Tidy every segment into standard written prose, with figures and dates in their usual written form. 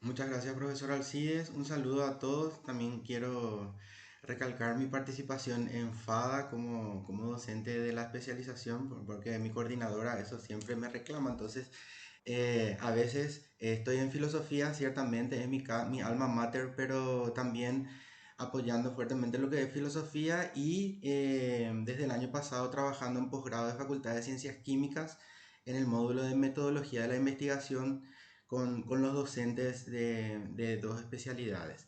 Muchas gracias, profesor Alcides. Un saludo a todos. También quiero recalcar mi participación en FADA como docente de la especialización, porque mi coordinadora eso siempre me reclama. Entonces, a veces estoy en filosofía, ciertamente es mi alma mater, pero también apoyando fuertemente lo que es filosofía y desde el año pasado trabajando en posgrado de Facultad de Ciencias Químicas en el módulo de metodología de la investigación con los docentes de dos especialidades.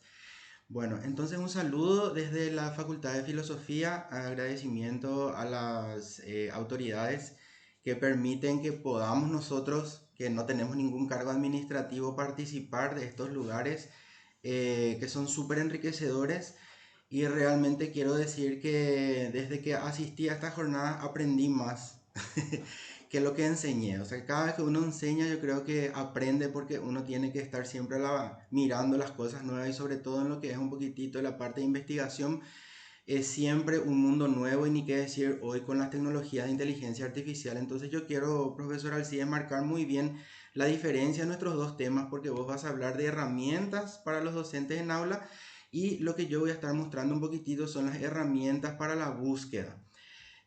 Bueno, entonces un saludo desde la Facultad de Filosofía, agradecimiento a las autoridades que permiten que podamos nosotros, que no tenemos ningún cargo administrativo, participar de estos lugares que son súper enriquecedores. Y realmente quiero decir que desde que asistí a esta jornada aprendí más que lo que enseñé. O sea, cada vez que uno enseña yo creo que aprende porque uno tiene que estar siempre mirando las cosas nuevas y sobre todo en lo que es un poquitito la parte de investigación es siempre un mundo nuevo y ni qué decir hoy con las tecnologías de inteligencia artificial. Entonces yo quiero, profesor Alcides, marcar muy bien la diferencia en nuestros dos temas porque vos vas a hablar de herramientas para los docentes en aula y lo que yo voy a estar mostrando un poquitito son las herramientas para la búsqueda.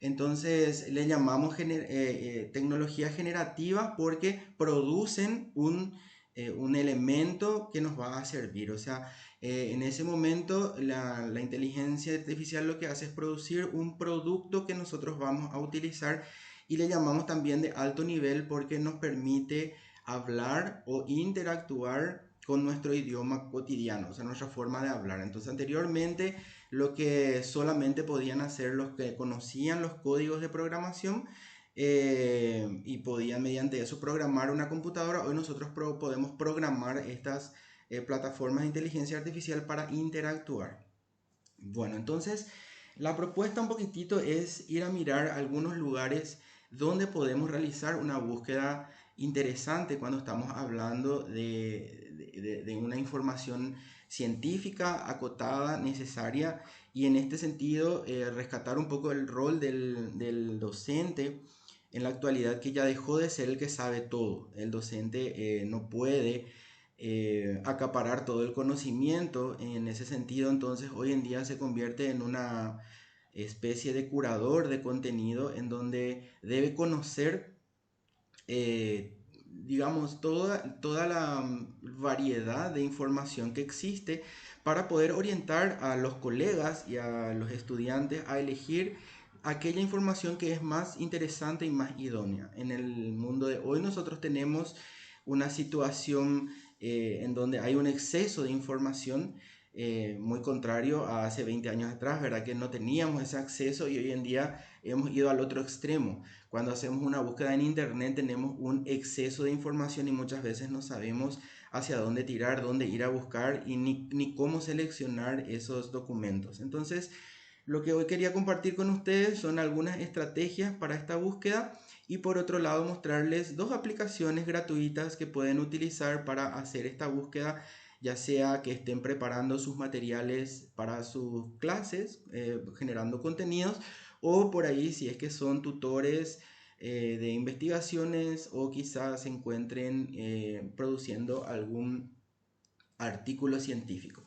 Entonces le llamamos tecnología generativa porque producen un elemento que nos va a servir. O sea, en ese momento la inteligencia artificial lo que hace es producir un producto que nosotros vamos a utilizar y le llamamos también de alto nivel porque nos permite hablar o interactuar con nuestro idioma cotidiano, o sea, nuestra forma de hablar. Entonces, anteriormente lo que solamente podían hacer los que conocían los códigos de programación y podían mediante eso programar una computadora. Hoy nosotros podemos programar estas plataformas de inteligencia artificial para interactuar. Bueno, entonces la propuesta un poquitito es ir a mirar algunos lugares donde podemos realizar una búsqueda interesante cuando estamos hablando de una información científica acotada, necesaria, y en este sentido rescatar un poco el rol del docente en la actualidad, que ya dejó de ser el que sabe todo. El docente no puede acaparar todo el conocimiento. En ese sentido, entonces, hoy en día se convierte en una especie de curador de contenido en donde debe conocer, digamos, toda la variedad de información que existe para poder orientar a los colegas y a los estudiantes a elegir aquella información que es más interesante y más idónea. En el mundo de hoy nosotros tenemos una situación en donde hay un exceso de información muy contrario a hace 20 años atrás, ¿verdad? Que no teníamos ese acceso y hoy en día hemos ido al otro extremo. Cuando hacemos una búsqueda en internet tenemos un exceso de información y muchas veces no sabemos hacia dónde tirar, dónde ir a buscar y ni cómo seleccionar esos documentos. Entonces, lo que hoy quería compartir con ustedes son algunas estrategias para esta búsqueda y por otro lado mostrarles dos aplicaciones gratuitas que pueden utilizar para hacer esta búsqueda, ya sea que estén preparando sus materiales para sus clases, generando contenidos, o por ahí si es que son tutores de investigaciones o quizás se encuentren produciendo algún artículo científico.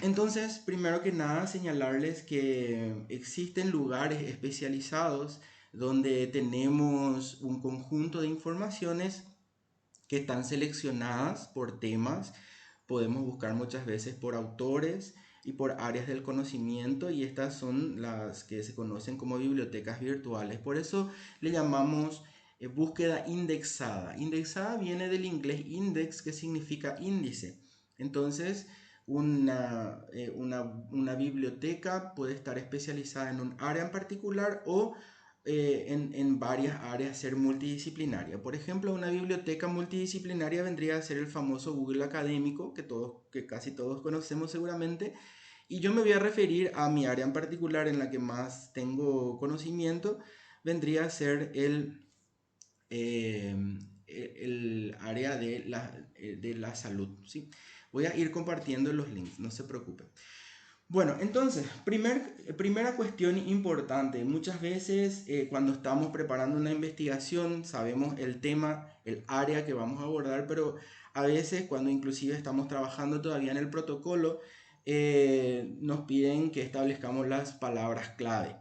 Entonces, primero que nada, señalarles que existen lugares especializados donde tenemos un conjunto de informaciones que están seleccionadas por temas. Podemos buscar muchas veces por autores y por áreas del conocimiento y estas son las que se conocen como bibliotecas virtuales. Por eso le llamamos búsqueda indexada. Indexada viene del inglés index, que significa índice. Entonces, una biblioteca puede estar especializada en un área en particular o en varias áreas, ser multidisciplinaria. Por ejemplo, una biblioteca multidisciplinaria vendría a ser el famoso Google académico que casi todos conocemos seguramente. Y yo me voy a referir a mi área en particular en la que más tengo conocimiento, vendría a ser eh, el área de la salud. ¿Sí? Voy a ir compartiendo los links, no se preocupen. Bueno, entonces, primera cuestión importante. Muchas veces cuando estamos preparando una investigación sabemos el tema, el área que vamos a abordar, pero a veces cuando inclusive estamos trabajando todavía en el protocolo, nos piden que establezcamos las palabras clave.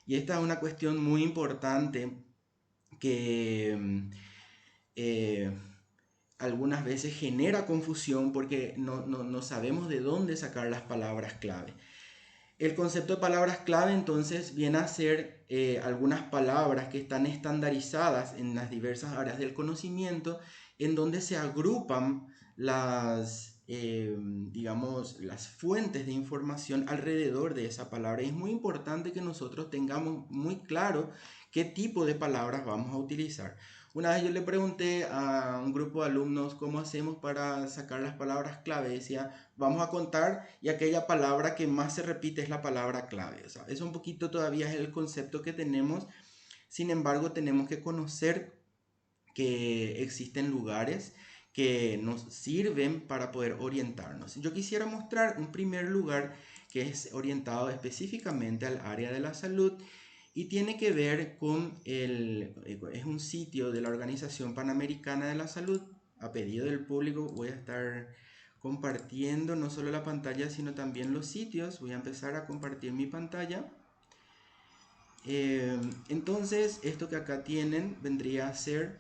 Y esta es una cuestión muy importante que algunas veces genera confusión porque no sabemos de dónde sacar las palabras clave. El concepto de palabras clave entonces viene a ser algunas palabras que están estandarizadas en las diversas áreas del conocimiento, en donde se agrupan digamos, las fuentes de información alrededor de esa palabra. Y es muy importante que nosotros tengamos muy claro qué tipo de palabras vamos a utilizar. Una vez yo le pregunté a un grupo de alumnos cómo hacemos para sacar las palabras clave. Decía, vamos a contar y aquella palabra que más se repite es la palabra clave. O sea, eso un poquito todavía es el concepto que tenemos. Sin embargo, tenemos que conocer que existen lugares que nos sirven para poder orientarnos. Yo quisiera mostrar un primer lugar que es orientado específicamente al área de la salud y tiene que ver con es un sitio de la Organización Panamericana de la Salud. A pedido del público voy a estar compartiendo no solo la pantalla sino también los sitios. Voy a empezar a compartir mi pantalla. Entonces esto que acá tienen vendría a ser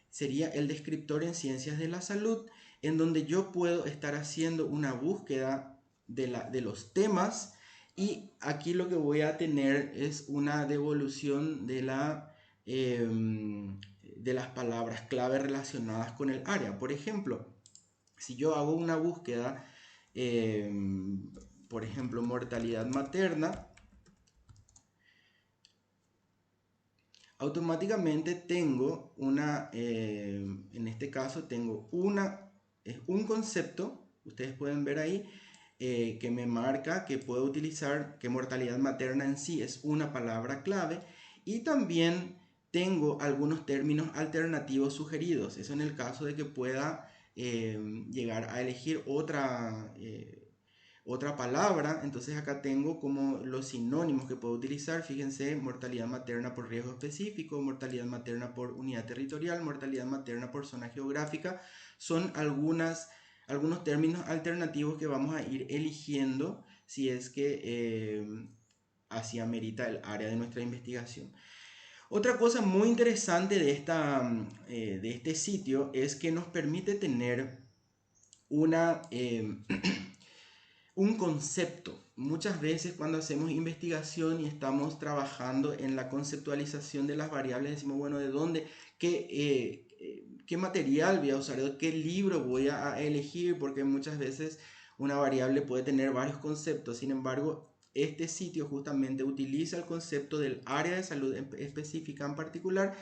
sería el descriptor en ciencias de la salud, en donde yo puedo estar haciendo una búsqueda de los temas, y aquí lo que voy a tener es una devolución de las palabras clave relacionadas con el área. Por ejemplo, si yo hago una búsqueda, por ejemplo, mortalidad materna, automáticamente tengo en este caso tengo un concepto, ustedes pueden ver ahí, que me marca que puedo utilizar, que mortalidad materna en sí es una palabra clave, y también tengo algunos términos alternativos sugeridos. Eso en el caso de que pueda llegar a elegir otra palabra. Entonces acá tengo como los sinónimos que puedo utilizar. Fíjense, mortalidad materna por riesgo específico, mortalidad materna por unidad territorial, mortalidad materna por zona geográfica. Son algunos términos alternativos que vamos a ir eligiendo si es que así amerita el área de nuestra investigación. Otra cosa muy interesante de este sitio es que nos permite tener un concepto. Muchas veces cuando hacemos investigación y estamos trabajando en la conceptualización de las variables, decimos, bueno, ¿de dónde? ¿Qué material voy a usar? ¿Qué libro voy a elegir? Porque muchas veces una variable puede tener varios conceptos. Sin embargo, este sitio justamente utiliza el concepto del área de salud específica en particular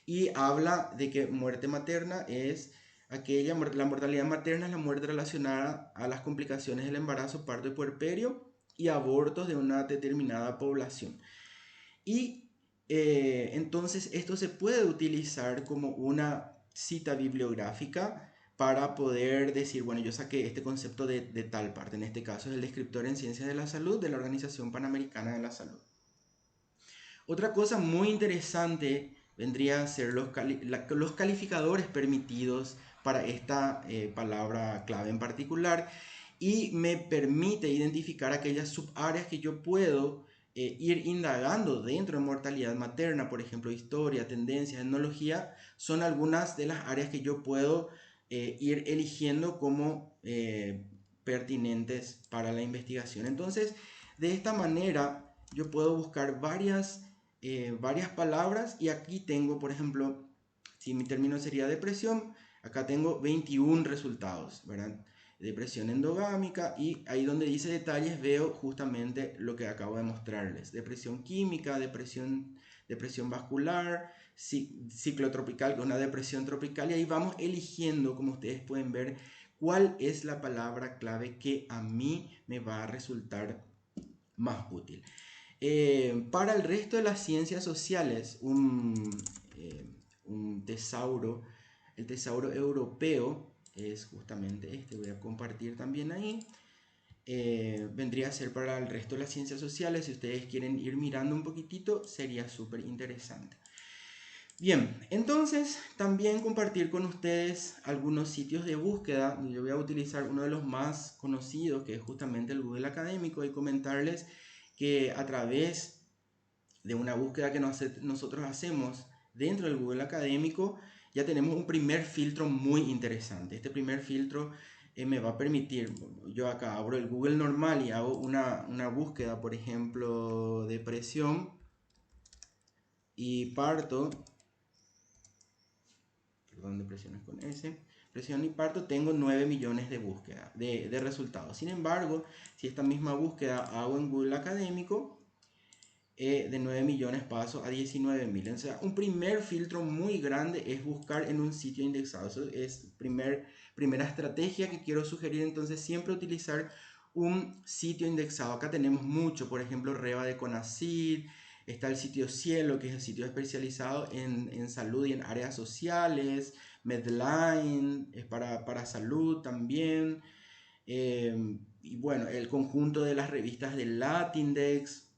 y habla de que muerte materna es la mortalidad materna es la muerte relacionada a las complicaciones del embarazo, parto y puerperio y abortos de una determinada población. Y entonces esto se puede utilizar como una cita bibliográfica para poder decir, bueno, yo saqué este concepto de tal parte. En este caso es el descriptor en ciencias de la salud de la Organización Panamericana de la Salud. Otra cosa muy interesante vendría a ser los calificadores permitidos para esta palabra clave en particular, y me permite identificar aquellas subáreas que yo puedo ir indagando dentro de mortalidad materna. Por ejemplo, historia, tendencias, etnología son algunas de las áreas que yo puedo ir eligiendo como pertinentes para la investigación. Entonces, de esta manera yo puedo buscar varias palabras, y aquí tengo, por ejemplo, si mi término sería depresión, acá tengo 21 resultados, ¿verdad? Depresión endogámica, y ahí donde dice detalles veo justamente lo que acabo de mostrarles: depresión química, depresión vascular, ciclo tropical, que es una depresión tropical, y ahí vamos eligiendo, como ustedes pueden ver, cuál es la palabra clave que a mí me va a resultar más útil. Para el resto de las ciencias sociales, un tesauro, el tesauro europeo, es justamente este, voy a compartir también ahí. Vendría a ser para el resto de las ciencias sociales. Si ustedes quieren ir mirando un poquitito, sería súper interesante. Bien, entonces también compartir con ustedes algunos sitios de búsqueda. Yo voy a utilizar uno de los más conocidos, que es justamente el Google Académico, y comentarles que a través de una búsqueda que nosotros hacemos dentro del Google Académico, ya tenemos un primer filtro muy interesante. Este primer filtro me va a permitir, yo acá abro el Google normal y hago una búsqueda, por ejemplo, de presión y parto, perdón, de presiones con S, presión y parto, tengo 9 millones de búsqueda, de resultados. Sin embargo, si esta misma búsqueda hago en Google Académico, de 9 millones paso a 19 mil. O sea, un primer filtro muy grande es buscar en un sitio indexado. Eso es primera estrategia que quiero sugerir. Entonces, siempre utilizar un sitio indexado. Acá tenemos mucho, por ejemplo, Reba de Conacid. Está el sitio Cielo, que es el sitio especializado en salud y en áreas sociales. Medline es para salud también. Y bueno, el conjunto de las revistas de Latindex,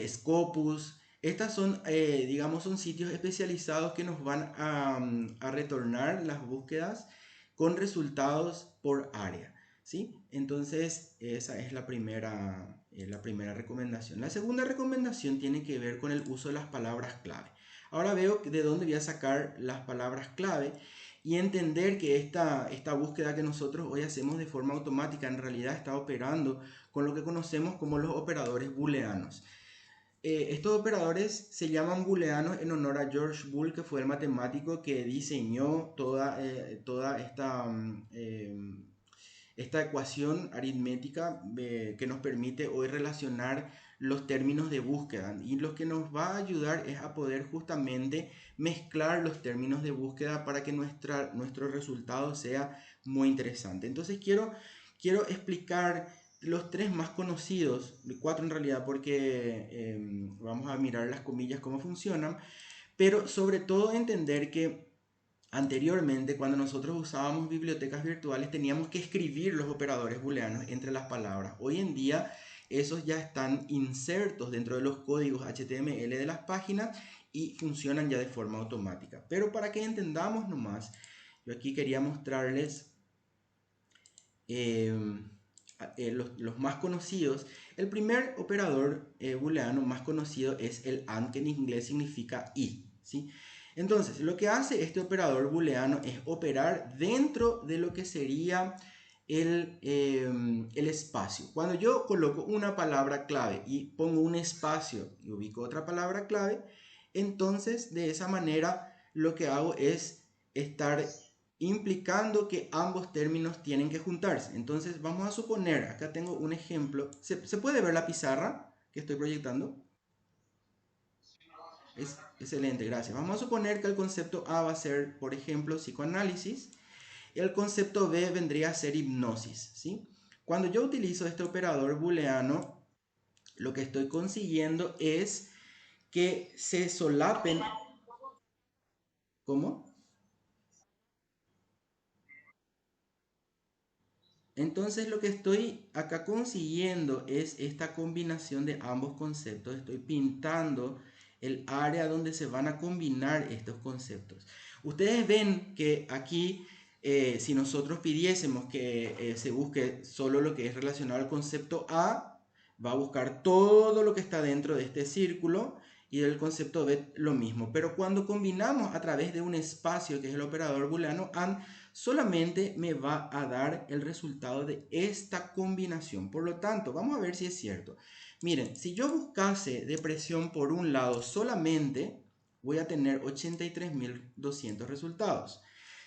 Scopus. Estas son, digamos, son sitios especializados que nos van a retornar las búsquedas con resultados por área, ¿sí? Entonces, esa es la primera recomendación. La segunda recomendación tiene que ver con el uso de las palabras clave. Ahora veo de dónde voy a sacar las palabras clave y entender que esta búsqueda que nosotros hoy hacemos de forma automática en realidad está operando con lo que conocemos como los operadores booleanos. Estos operadores se llaman booleanos en honor a George Boole, que fue el matemático que diseñó toda esta ecuación aritmética que nos permite hoy relacionar los términos de búsqueda. Y lo que nos va a ayudar es a poder justamente mezclar los términos de búsqueda para que nuestro resultado sea muy interesante. Entonces quiero explicar los tres más conocidos, cuatro en realidad, porque vamos a mirar las comillas cómo funcionan, pero sobre todo entender que anteriormente, cuando nosotros usábamos bibliotecas virtuales, teníamos que escribir los operadores booleanos entre las palabras. Hoy en día, esos ya están insertos dentro de los códigos HTML de las páginas y funcionan ya de forma automática. Pero para que entendamos nomás, yo aquí quería mostrarles eh, los más conocidos. El primer operador booleano más conocido es el AND, que en inglés significa y, ¿sí? Entonces, lo que hace este operador booleano es operar dentro de lo que sería el espacio. Cuando yo coloco una palabra clave y pongo un espacio y ubico otra palabra clave, entonces de esa manera lo que hago es estar implicando que ambos términos tienen que juntarse. Entonces vamos a suponer, acá tengo un ejemplo. ¿Se puede ver la pizarra que estoy proyectando? Es excelente, gracias. Vamos a suponer que el concepto A va a ser, por ejemplo, psicoanálisis. Y el concepto B vendría a ser hipnosis, ¿sí? Cuando yo utilizo este operador booleano, lo que estoy consiguiendo es que se solapen. ¿Cómo? Entonces lo que estoy acá consiguiendo es esta combinación de ambos conceptos. Estoy pintando el área donde se van a combinar estos conceptos. Ustedes ven que aquí, si nosotros pidiésemos que se busque solo lo que es relacionado al concepto A, va a buscar todo lo que está dentro de este círculo, y del concepto B lo mismo. Pero cuando combinamos a través de un espacio, que es el operador booleano AND, solamente me va a dar el resultado de esta combinación. Por lo tanto, vamos a ver si es cierto. Miren, si yo buscase depresión por un lado solamente, voy a tener 83.200 resultados.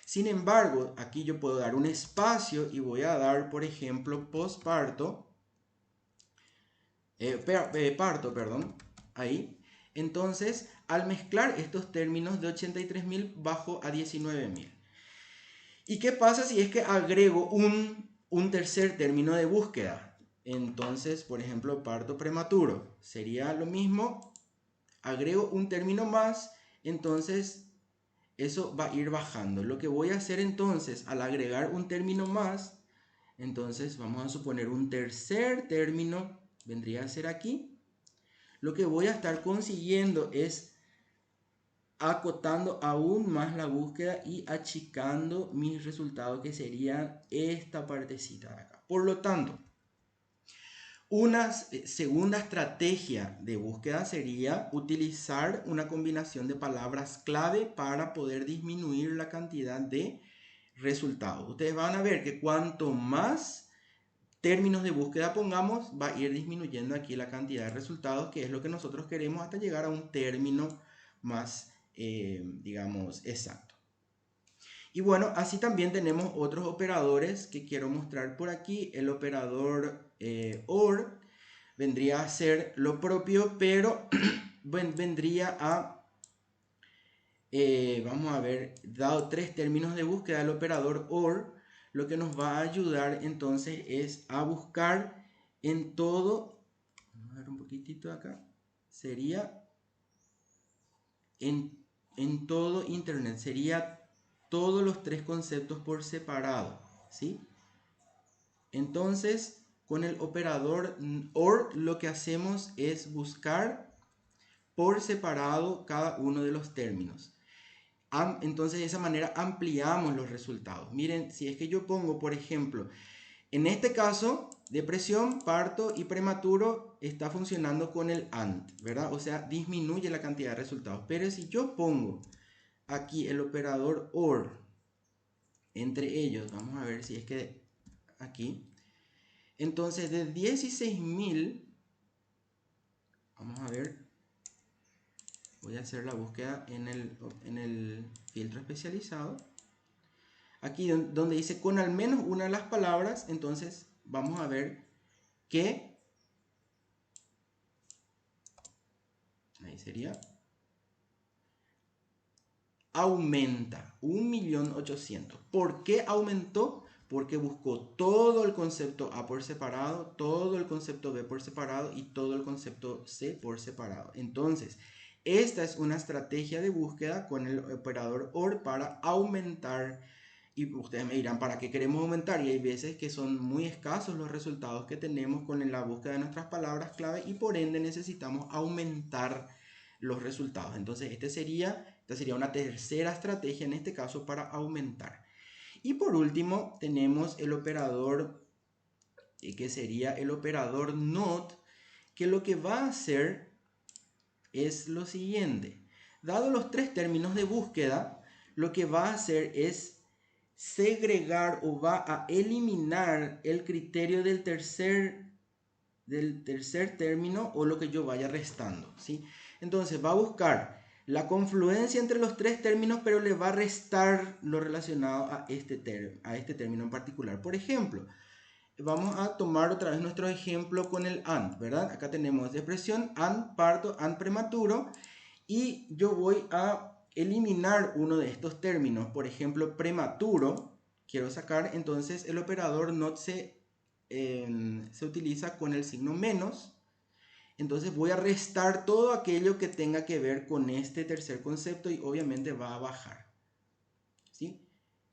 Sin embargo, aquí yo puedo dar un espacio y voy a dar, por ejemplo, postparto, parto, perdón, ahí. Entonces, al mezclar estos términos de 83.000 bajo a 19.000. ¿Y qué pasa si es que agrego un tercer término de búsqueda? Entonces, por ejemplo, parto prematuro. Sería lo mismo, agrego un término más, entonces eso va a ir bajando. Lo que voy a hacer entonces, al agregar un término más, entonces vamos a suponer un tercer término, vendría a ser aquí. Lo que voy a estar consiguiendo es acotando aún más la búsqueda y achicando mis resultados, que serían esta partecita de acá. Por lo tanto, una segunda estrategia de búsqueda sería utilizar una combinación de palabras clave para poder disminuir la cantidad de resultados. Ustedes van a ver que cuanto más términos de búsqueda pongamos, va a ir disminuyendo aquí la cantidad de resultados, que es lo que nosotros queremos hasta llegar a un término más, digamos, exacto. Y bueno, así también tenemos otros operadores que quiero mostrar por aquí. El operador OR vendría a ser lo propio, pero vendría a, vamos a ver, dado tres términos de búsqueda, el operador OR, lo que nos va a ayudar entonces es a buscar en todo, vamos a ver un poquitito acá, sería en todo Internet, sería todos los tres conceptos por separado, ¿sí? Entonces, con el operador OR lo que hacemos es buscar por separado cada uno de los términos. Entonces, de esa manera ampliamos los resultados. Miren, si es que yo pongo, por ejemplo, en este caso, depresión, parto y prematuro está funcionando con el AND, ¿verdad? O sea, disminuye la cantidad de resultados. Pero si yo pongo aquí el operador OR, entre ellos, vamos a ver si es que aquí, entonces de 16.000, vamos a ver, voy a hacer la búsqueda en el filtro especializado. Aquí donde dice con al menos una de las palabras, entonces vamos a ver que, ahí sería, aumenta 1.800.000. ¿Por qué aumentó? Porque buscó todo el concepto A por separado, todo el concepto B por separado y todo el concepto C por separado. Entonces, esta es una estrategia de búsqueda con el operador OR para aumentar. Y ustedes me dirán, ¿para qué queremos aumentar? Y hay veces que son muy escasos los resultados que tenemos con la búsqueda de nuestras palabras clave y por ende necesitamos aumentar los resultados. Entonces, esta sería una tercera estrategia en este caso para aumentar. Y por último, tenemos el operador, que sería el operador NOT, que lo que va a hacer es lo siguiente. Dado los tres términos de búsqueda, lo que va a hacer es segregar o va a eliminar el criterio del tercer término o lo que yo vaya restando, ¿sí? Entonces va a buscar la confluencia entre los tres términos, pero le va a restar lo relacionado a este término en particular. Por ejemplo, vamos a tomar otra vez nuestro ejemplo con el AND, ¿verdad? Acá tenemos depresión, AND, parto, AND, prematuro. Y yo voy a eliminar uno de estos términos. Por ejemplo, prematuro. Quiero sacar, entonces el operador NOT se utiliza con el signo menos. Entonces voy a restar todo aquello que tenga que ver con este tercer concepto y obviamente va a bajar, ¿sí?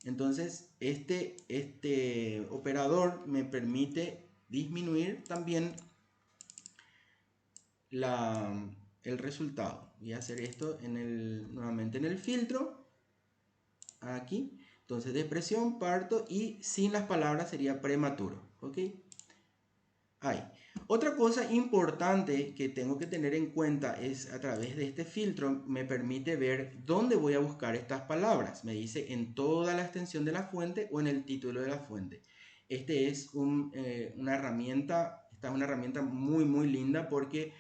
Entonces este operador me permite disminuir también el resultado. Voy a hacer esto nuevamente en el filtro, aquí. Entonces depresión, parto y sin las palabras sería prematuro, ¿ok? Ahí. Otra cosa importante que tengo que tener en cuenta es a través de este filtro me permite ver dónde voy a buscar estas palabras. Me dice en toda la extensión de la fuente o en el título de la fuente. Este es una herramienta, esta es una herramienta muy muy linda porque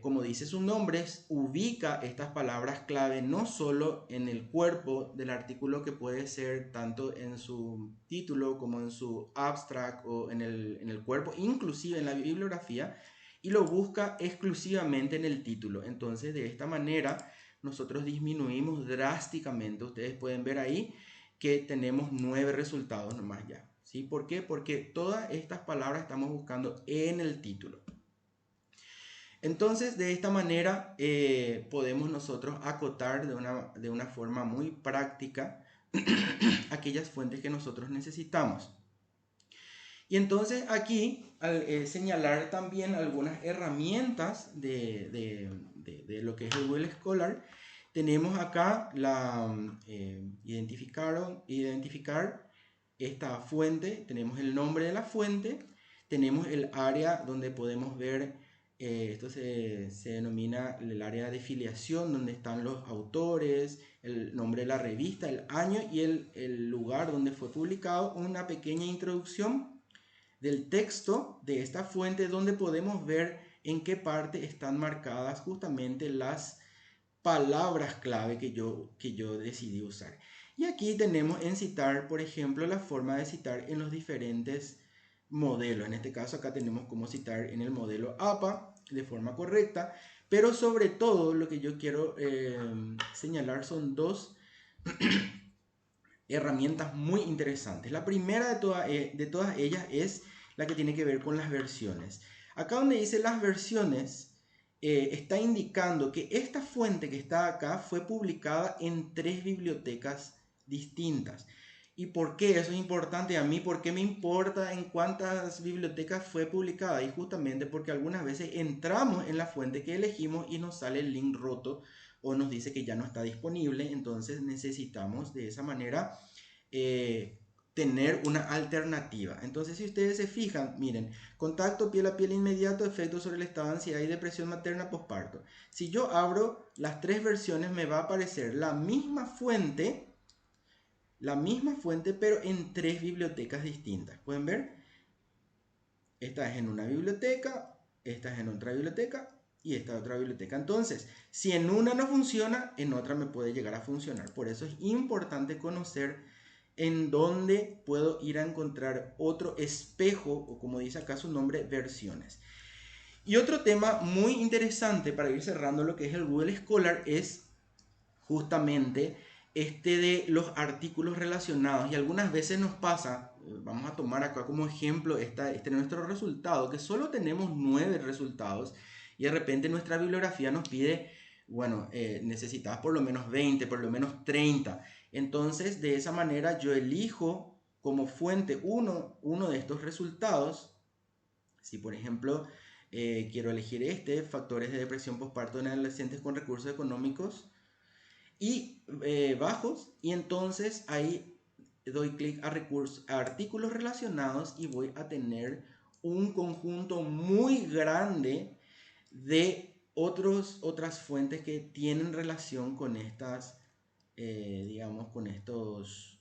como dice su nombre, ubica estas palabras clave no solo en el cuerpo del artículo, que puede ser tanto en su título como en su abstract o en el cuerpo, inclusive en la bibliografía, y lo busca exclusivamente en el título. Entonces, de esta manera, nosotros disminuimos drásticamente. Ustedes pueden ver ahí que tenemos 9 resultados nomás ya. ¿Sí? ¿Por qué? Porque todas estas palabras estamos buscando en el título. Entonces, de esta manera podemos nosotros acotar de una forma muy práctica aquellas fuentes que nosotros necesitamos. Y entonces aquí, al señalar también algunas herramientas de lo que es el Google Scholar, tenemos acá identificar esta fuente, tenemos el nombre de la fuente, tenemos el área donde podemos ver, esto se denomina el área de filiación, donde están los autores, el nombre de la revista, el año y el lugar donde fue publicado, una pequeña introducción del texto de esta fuente, donde podemos ver en qué parte están marcadas justamente las palabras clave que yo decidí usar. Y aquí tenemos en citar, por ejemplo, la forma de citar en los diferentes modelos. En este caso acá tenemos cómo citar en el modelo APA de forma correcta, pero sobre todo lo que yo quiero señalar son dos herramientas muy interesantes. La primera de todas ellas es la que tiene que ver con las versiones. Acá donde dice las versiones, está indicando que esta fuente que está acá fue publicada en 3 bibliotecas distintas. ¿Y por qué eso es importante a mí? ¿Por qué me importa en cuántas bibliotecas fue publicada? Y justamente porque algunas veces entramos en la fuente que elegimos y nos sale el link roto o nos dice que ya no está disponible. Entonces necesitamos de esa manera tener una alternativa. Entonces, si ustedes se fijan, miren, contacto piel a piel inmediato, efectos sobre el estado de ansiedad y depresión materna posparto. Si yo abro las 3 versiones, me va a aparecer la misma fuente, pero en 3 bibliotecas distintas. ¿Pueden ver? Esta es en una biblioteca, esta es en otra biblioteca y esta es otra biblioteca. Entonces, si en una no funciona, en otra me puede llegar a funcionar. Por eso es importante conocer en dónde puedo ir a encontrar otro espejo, o como dice acá su nombre, versiones. Y otro tema muy interesante para ir cerrando lo que es el Google Scholar es justamente de los artículos relacionados. Y algunas veces nos pasa, vamos a tomar acá como ejemplo nuestro resultado, que solo tenemos 9 resultados y de repente nuestra bibliografía nos pide, bueno, necesitas por lo menos 20, por lo menos 30. Entonces, de esa manera yo elijo como fuente uno de estos resultados. Si, por ejemplo, quiero elegir factores de depresión postparto en adolescentes con recursos económicos y bajos, y entonces ahí doy clic a artículos relacionados y voy a tener un conjunto muy grande de otras fuentes que tienen relación con estas, digamos, con estos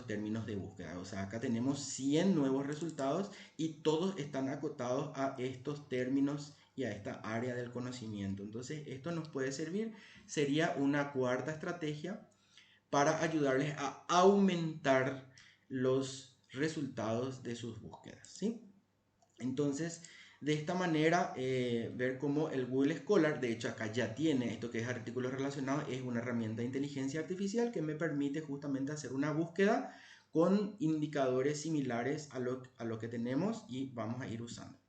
términos de búsqueda. O sea, acá tenemos 100 nuevos resultados y todos están acotados a estos términos y a esta área del conocimiento. Entonces, esto nos puede servir. Sería una cuarta estrategia para ayudarles a aumentar los resultados de sus búsquedas, ¿sí? Entonces, de esta manera, ver cómo el Google Scholar, de hecho acá ya tiene esto que es artículos relacionados, es una herramienta de inteligencia artificial que me permite justamente hacer una búsqueda con indicadores similares a lo que tenemos y vamos a ir usando.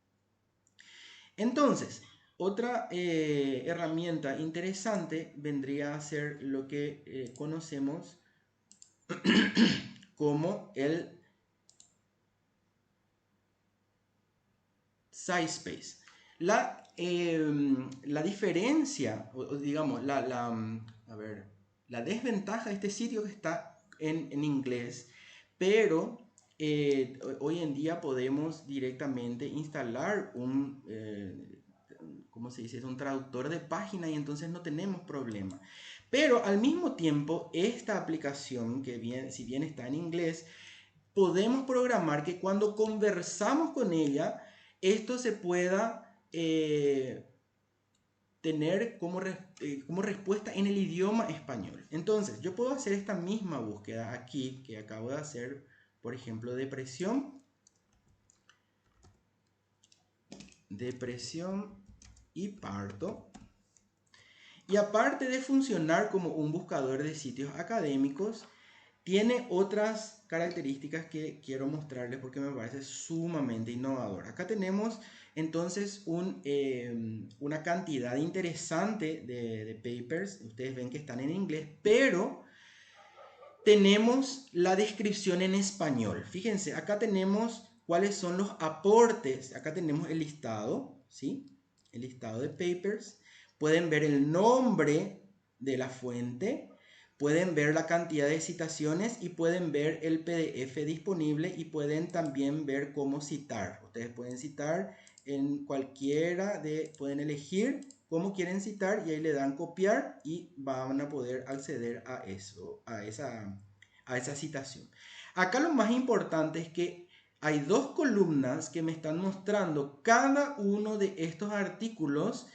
Entonces, otra herramienta interesante vendría a ser lo que conocemos como el SciSpace. La diferencia, o digamos, la desventaja de este sitio que está en inglés, pero hoy en día podemos directamente instalar ¿cómo se dice? Es un traductor de página y entonces no tenemos problema. Pero al mismo tiempo, esta aplicación, si bien está en inglés, podemos programar que cuando conversamos con ella, esto se pueda tener como respuesta en el idioma español. Entonces, yo puedo hacer esta misma búsqueda aquí que acabo de hacer, por ejemplo, depresión y parto. Y aparte de funcionar como un buscador de sitios académicos, tiene otras características que quiero mostrarles porque me parece sumamente innovador. Acá tenemos entonces una cantidad interesante de papers. Ustedes ven que están en inglés, pero tenemos la descripción en español. Fíjense, acá tenemos cuáles son los aportes. Acá tenemos el listado, ¿sí? El listado de papers. Pueden ver el nombre de la fuente, pueden ver la cantidad de citaciones y pueden ver el PDF disponible y pueden también ver cómo citar. Ustedes pueden citar en pueden elegir cómo quieren citar y ahí le dan copiar y van a poder acceder a eso, a esa citación. Acá lo más importante es que hay dos columnas que me están mostrando cada uno de estos artículos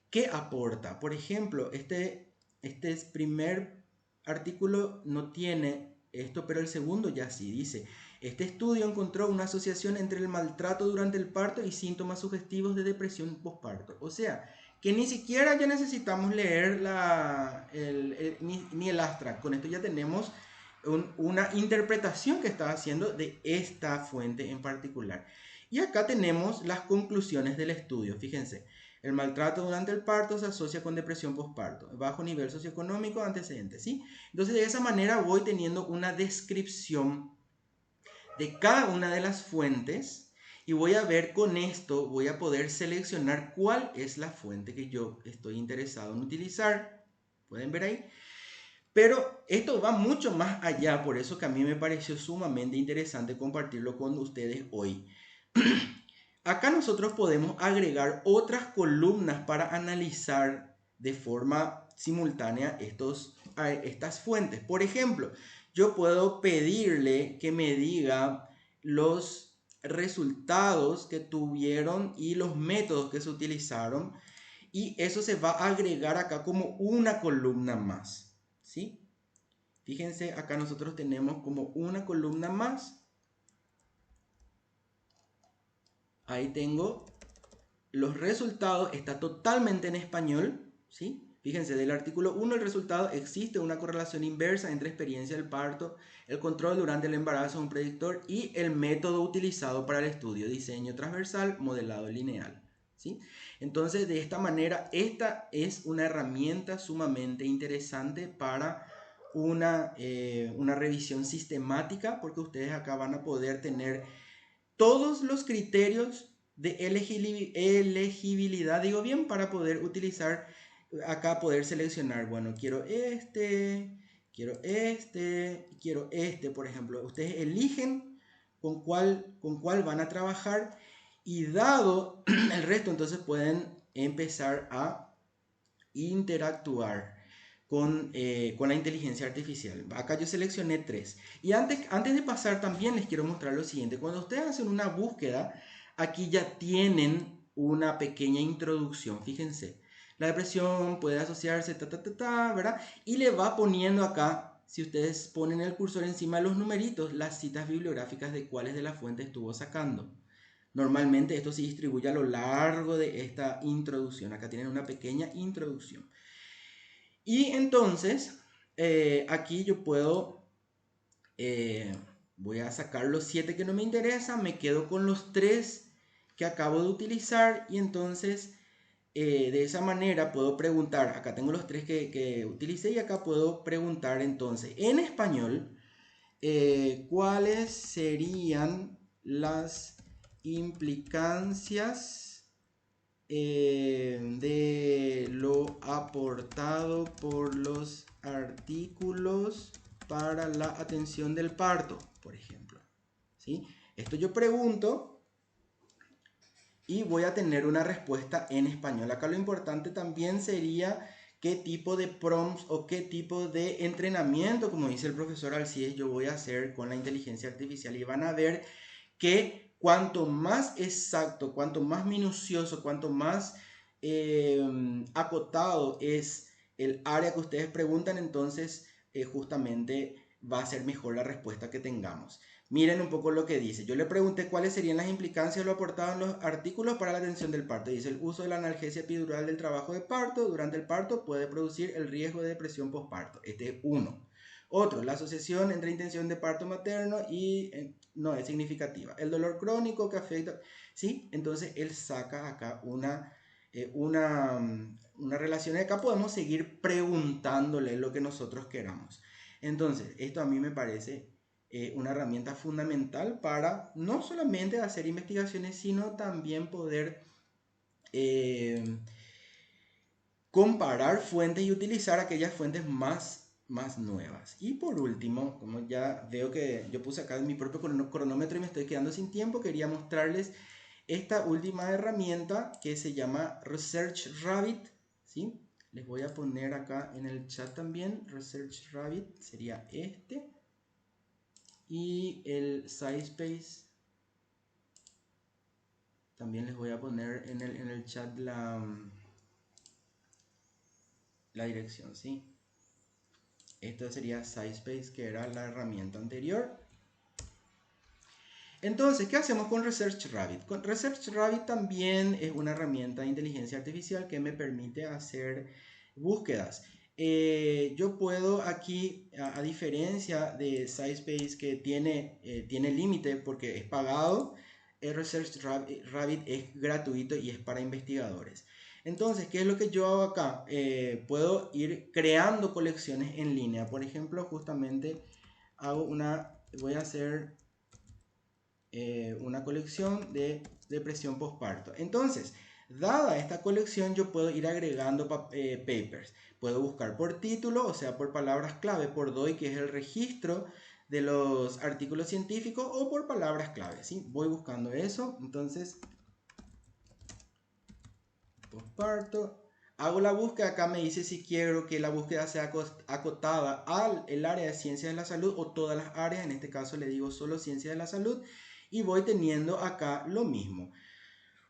que aporta. Por ejemplo, este primer artículo no tiene esto, pero el segundo ya sí dice: este estudio encontró una asociación entre el maltrato durante el parto y síntomas sugestivos de depresión postparto. O sea, que ni siquiera ya necesitamos leer ni el abstract. Con esto ya tenemos una interpretación que está haciendo de esta fuente en particular. Y acá tenemos las conclusiones del estudio. Fíjense, el maltrato durante el parto se asocia con depresión postparto, bajo nivel socioeconómico, antecedentes, ¿sí? Entonces, de esa manera voy teniendo una descripción de cada una de las fuentes y voy a ver con esto, voy a poder seleccionar cuál es la fuente que yo estoy interesado en utilizar. ¿Pueden ver ahí? Pero esto va mucho más allá, por eso que a mí me pareció sumamente interesante compartirlo con ustedes hoy. Acá nosotros podemos agregar otras columnas para analizar de forma simultánea estas fuentes. Por ejemplo, yo puedo pedirle que me diga los resultados que tuvieron y los métodos que se utilizaron, y eso se va a agregar acá como una columna más, ¿sí? Fíjense, acá nosotros tenemos como una columna más. Ahí tengo los resultados, está totalmente en español, ¿sí? Fíjense, del artículo 1, el resultado: existe una correlación inversa entre experiencia del parto, el control durante el embarazo de un predictor y el método utilizado para el estudio: diseño transversal, modelado lineal, ¿sí? Entonces, de esta manera, esta es una herramienta sumamente interesante para una revisión sistemática, porque ustedes acá van a poder tener todos los criterios de elegibilidad, digo bien, para poder utilizar acá, poder seleccionar, bueno, quiero este, por ejemplo. Ustedes eligen con cuál van a trabajar, y dado el resto, entonces pueden empezar a interactuar con la inteligencia artificial. Acá yo seleccioné 3. Y antes de pasar, también les quiero mostrar lo siguiente. Cuando ustedes hacen una búsqueda, aquí ya tienen una pequeña introducción. Fíjense, la depresión puede asociarse, ¿verdad? Y le va poniendo acá, si ustedes ponen el cursor encima de los numeritos, las citas bibliográficas de cuáles de las fuentes estuvo sacando. Normalmente esto se distribuye a lo largo de esta introducción. Acá tienen una pequeña introducción. Y entonces, aquí yo puedo, voy a sacar los 7 que no me interesan, me quedo con los 3 que acabo de utilizar, y entonces de esa manera puedo preguntar. Acá tengo los 3 que utilicé, y acá puedo preguntar entonces en español cuáles serían las implicancias de lo aportado por los artículos para la atención del parto, por ejemplo, ¿sí? Esto yo pregunto y voy a tener una respuesta en español. Acá lo importante también sería qué tipo de prompts o qué tipo de entrenamiento, como dice el profesor Alcides, yo voy a hacer con la inteligencia artificial, y van a ver que cuanto más exacto, cuanto más minucioso, cuanto más acotado es el área que ustedes preguntan, entonces justamente va a ser mejor la respuesta que tengamos. Miren un poco lo que dice. Yo le pregunté cuáles serían las implicancias de lo aportado en los artículos para la atención del parto. Dice: el uso de la analgesia epidural del trabajo de parto durante el parto puede producir el riesgo de depresión postparto. Este es uno. Otro: la asociación entre intención de parto materno y no es significativa. El dolor crónico que afecta, ¿sí? Entonces él saca acá una relación, y acá podemos seguir preguntándole lo que nosotros queramos. Entonces, esto a mí me parece una herramienta fundamental para no solamente hacer investigaciones, sino también poder comparar fuentes y utilizar aquellas fuentes más nuevas. Y por último, como ya veo que yo puse acá mi propio cronómetro y me estoy quedando sin tiempo, quería mostrarles esta última herramienta que se llama ResearchRabbit, ¿sí? Les voy a poner acá en el chat también. ResearchRabbit sería este. Y el SciSpace. También les voy a poner en el chat la dirección, ¿sí? Esto sería SciSpace, que era la herramienta anterior. Entonces, ¿qué hacemos con ResearchRabbit? Con ResearchRabbit también es una herramienta de inteligencia artificial que me permite hacer búsquedas. Yo puedo aquí, a diferencia de SciSpace, que tiene límite porque es pagado, ResearchRabbit es gratuito y es para investigadores. Entonces, ¿qué es lo que yo hago acá? Puedo ir creando colecciones en línea. Por ejemplo, justamente voy a hacer una colección de depresión postparto. Entonces, dada esta colección, yo puedo ir agregando papers. Puedo buscar por título, o sea, por palabras clave, por DOI, que es el registro de los artículos científicos, o por palabras clave, ¿sí? Voy buscando eso. Entonces, postparto. Hago la búsqueda, acá me dice si quiero que la búsqueda sea acotada al área de ciencias de la salud o todas las áreas. En este caso le digo solo ciencias de la salud. Y voy teniendo acá lo mismo.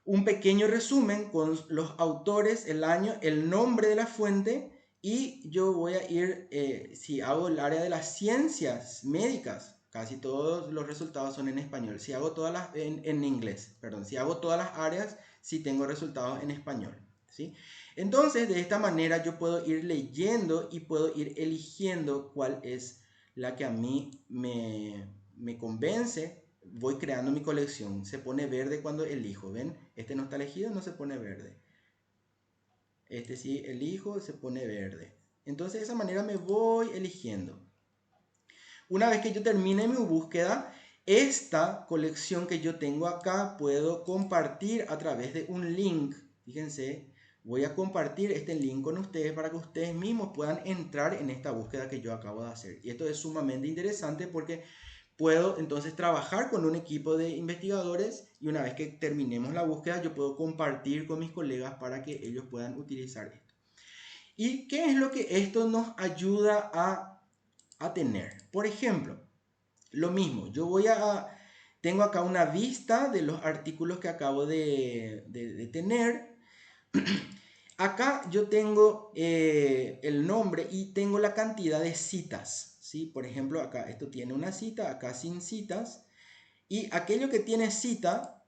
Un pequeño resumen con los autores, el año, el nombre de la fuente, y yo voy a ir, si hago el área de las ciencias médicas, casi todos los resultados son en español. Si hago todas las, en inglés, perdón, si hago todas las áreas, sí tengo resultados en español, ¿sí? Entonces, de esta manera yo puedo ir leyendo y puedo ir eligiendo cuál es la que a mí me convence. Voy creando mi colección. Se pone verde cuando elijo, ¿ven? Este no está elegido, no se pone verde. Este sí elijo, se pone verde. Entonces de esa manera me voy eligiendo. Una vez que yo termine mi búsqueda, esta colección que yo tengo acá puedo compartir a través de un link. Fíjense, voy a compartir este link con ustedes para que ustedes mismos puedan entrar en esta búsqueda que yo acabo de hacer. Y esto es sumamente interesante porque puedo entonces trabajar con un equipo de investigadores y una vez que terminemos la búsqueda yo puedo compartir con mis colegas para que ellos puedan utilizar esto. ¿Y qué es lo que esto nos ayuda a tener? Por ejemplo, lo mismo, tengo acá una vista de los artículos que acabo de tener. Acá yo tengo el nombre y tengo la cantidad de citas. ¿Sí? Por ejemplo, acá esto tiene una cita, acá sin citas. Y aquello que tiene cita,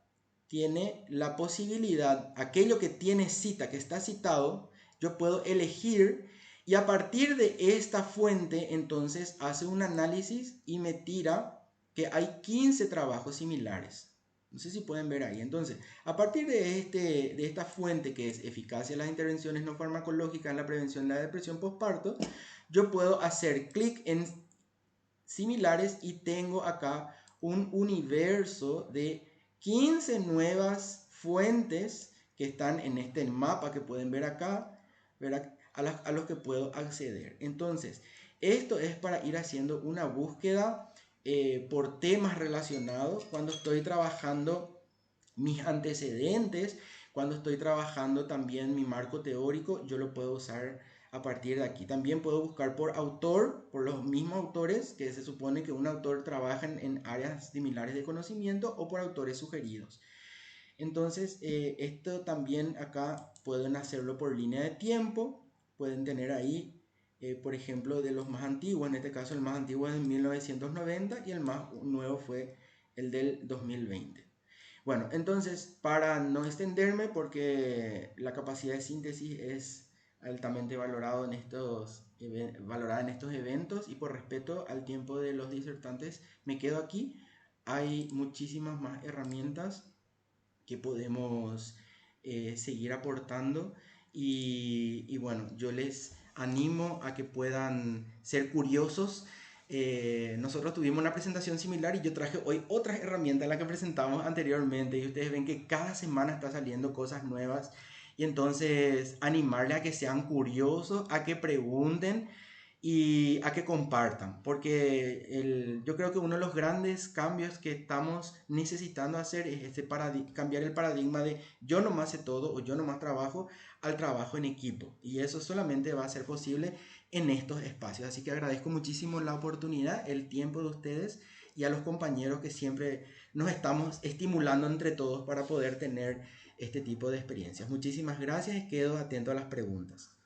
tiene la posibilidad, aquello que tiene cita, que está citado, yo puedo elegir y a partir de esta fuente, entonces hace un análisis y me tira que hay 15 trabajos similares. No sé si pueden ver ahí. Entonces, a partir de esta fuente que es eficacia de las intervenciones no farmacológicas en la prevención de la depresión postparto, yo puedo hacer clic en similares y tengo acá un universo de 15 nuevas fuentes que están en este mapa que pueden ver acá, a los que puedo acceder. Entonces, esto es para ir haciendo una búsqueda por temas relacionados cuando estoy trabajando mis antecedentes, cuando estoy trabajando también mi marco teórico, yo lo puedo usar a partir de aquí. También puedo buscar por autor, por los mismos autores, que se supone que un autor trabaja en áreas similares de conocimiento, o por autores sugeridos. Entonces, esto también acá pueden hacerlo por línea de tiempo. Pueden tener ahí, por ejemplo, de los más antiguos. En este caso, el más antiguo es de 1990 y el más nuevo fue el del 2020. Bueno, entonces, para no extenderme, porque la capacidad de síntesis es altamente valorada en estos eventos y por respeto al tiempo de los disertantes, me quedo aquí. Hay muchísimas más herramientas que podemos seguir aportando y bueno, yo les animo a que puedan ser curiosos. Nosotros tuvimos una presentación similar y yo traje hoy otras herramientas a las que presentamos anteriormente y ustedes ven que cada semana está saliendo cosas nuevas y entonces animarle a que sean curiosos, a que pregunten y a que compartan, porque yo creo que uno de los grandes cambios que estamos necesitando hacer es cambiar el paradigma de yo nomás sé todo o yo nomás trabajo al trabajo en equipo, y eso solamente va a ser posible en estos espacios. Así que agradezco muchísimo la oportunidad, el tiempo de ustedes y a los compañeros que siempre nos estamos estimulando entre todos para poder tener este tipo de experiencias. Muchísimas gracias y quedo atento a las preguntas.